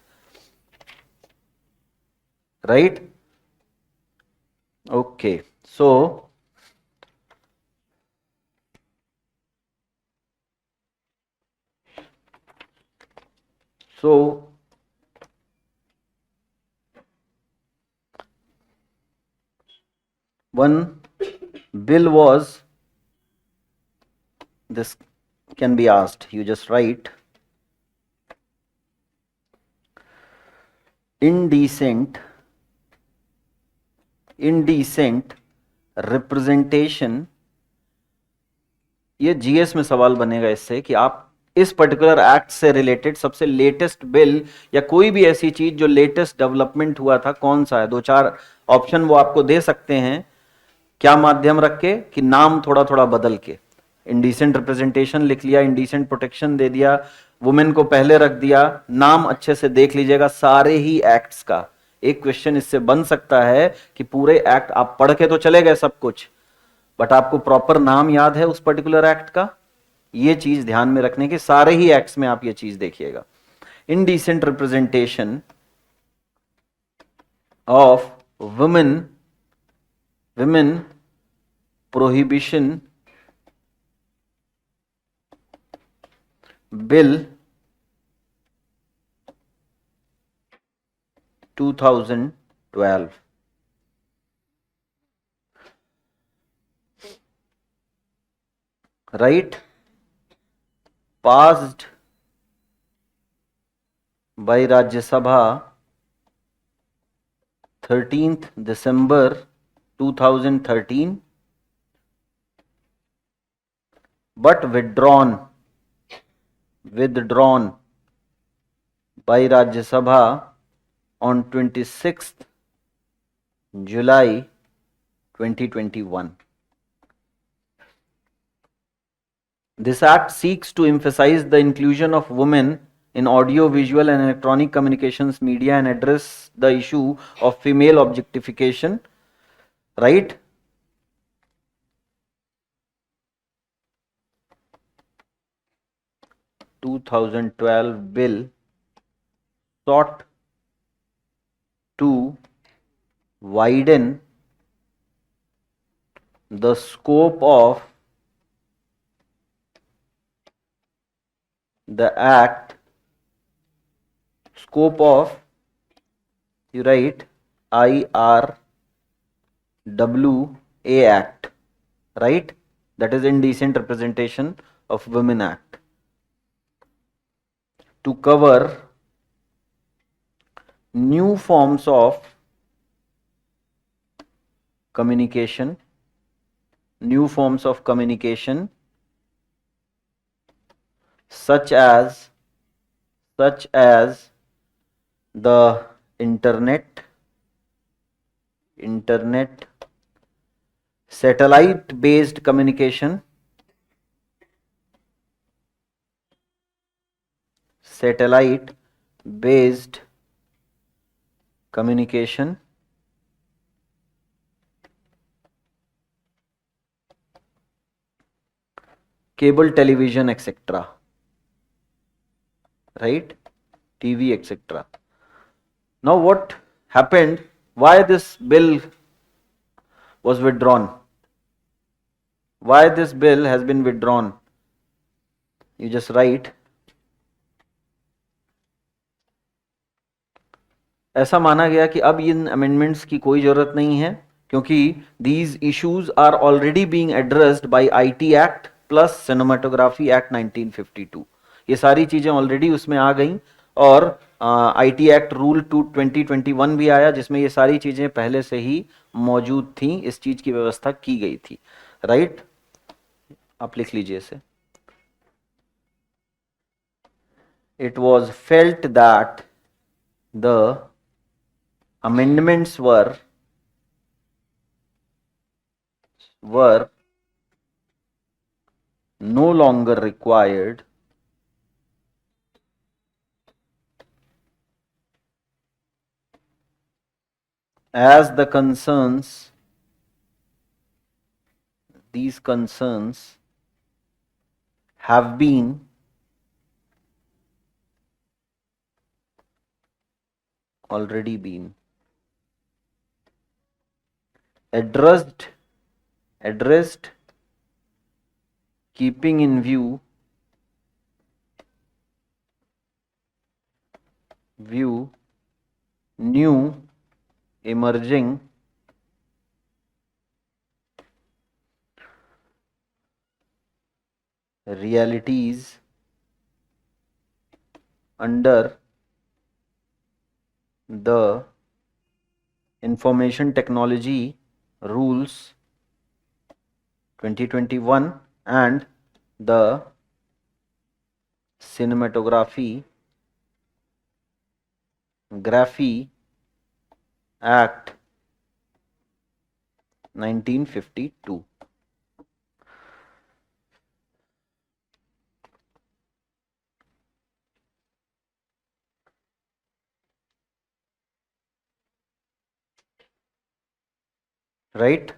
right? Okay, so one bill was, this can be asked, you just write indecent representation. ये GS में सवाल बनेगा इससे कि आप इस particular act से related सबसे लेटेस्ट बिल या कोई भी ऐसी चीज जो लेटेस्ट डेवलपमेंट हुआ था कौन सा है? दो चार ऑप्शन वो आपको दे सकते हैं। क्या माध्यम रख के? कि नाम थोड़ा थोड़ा बदल के। इंडिसेंट रिप्रेजेंटेशन लिख लिया, इंडिसेंट प्रोटेक्शन दे दिया, वुमेन को पहले रख दिया, नाम अच्छे से देख लीजिएगा सारे ही एक्ट्स का। एक क्वेश्चन इससे बन सकता है कि पूरे एक्ट आप पढ़ के तो चले गए सब कुछ, बट आपको प्रॉपर नाम याद है उस पर्टिकुलर एक्ट का? ये चीज ध्यान में रखने के, सारे ही एक्ट्स में आप ये चीज देखिएगा। Indecent representation of women, women prohibition bill 2012, right, passed by Rajya Sabha 13th December 2013, but withdrawn by Rajya Sabha on 26th July 2021. This act seeks to emphasize the inclusion of women in audio, visual and electronic communications media and address the issue of female objectification, right? (2012) bill sought to widen the scope of the act, scope of, you write IRWA Act, right? That is Indecent Representation of Women Act, to cover new forms of communication, such as the internet, satellite based communication, cable television, etc., right? TV, etc. Now what happened? Why this bill was withdrawn? Why this bill has been withdrawn? You just write, ऐसा माना गया कि अब इन amendments की कोई जरूरत नहीं है, क्योंकि these issues are already being addressed by IT Act plus Cinematography Act 1952. ये सारी चीजें ऑलरेडी उसमें आ गई, और IT Act रूल 2021 भी आया जिसमें ये सारी चीजें पहले से ही मौजूद थी, इस चीज की व्यवस्था की गई थी, राइट? आप लिख लीजिए इसे। It was felt that the amendments were no longer required as these concerns have been already been addressed, keeping in view new emerging realities under the Information Technology Rules 2021 and the cinematography graphy act 1952। Right,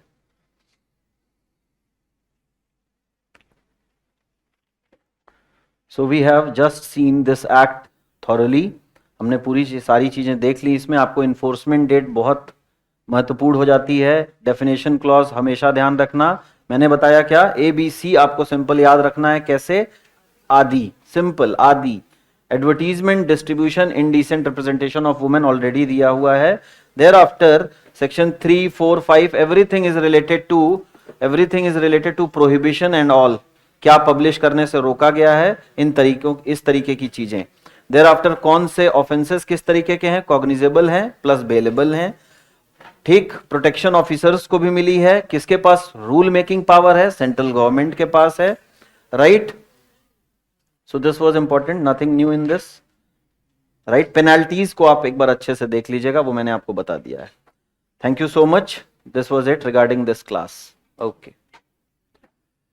so we have just seen this act thoroughly. हमने पूरी सारी चीजें देख ली इसमें। आपको enforcement date बहुत महत्वपूर्ण हो जाती है। डेफिनेशन क्लॉज हमेशा ध्यान रखना। मैंने बताया क्या, ABC आपको सिंपल याद रखना है। कैसे? आदि, सिंपल आदि। Advertisement, distribution, indecent representation of women already दिया हुआ है। Thereafter section 3, 4, 5 everything is related to prohibition and all. क्या पब्लिश करने से रोका गया है, इस तरीके की चीजें। देयर आफ्टर कौन से ऑफेंसेस किस तरीके के हैं, कॉग्निजेबल हैं प्लस बेलेबल हैं। ठीक, प्रोटेक्शन ऑफिसर्स को भी मिली है। किसके पास रूल मेकिंग पावर है? सेंट्रल गवर्नमेंट के पास है। Right, so this was important, nothing new in this. Right, penalties को आप एक बार अच्छे से देख लीजिएगा, वो मैंने आपको बता दिया है। Thank you so much, this was it regarding this class. Okay.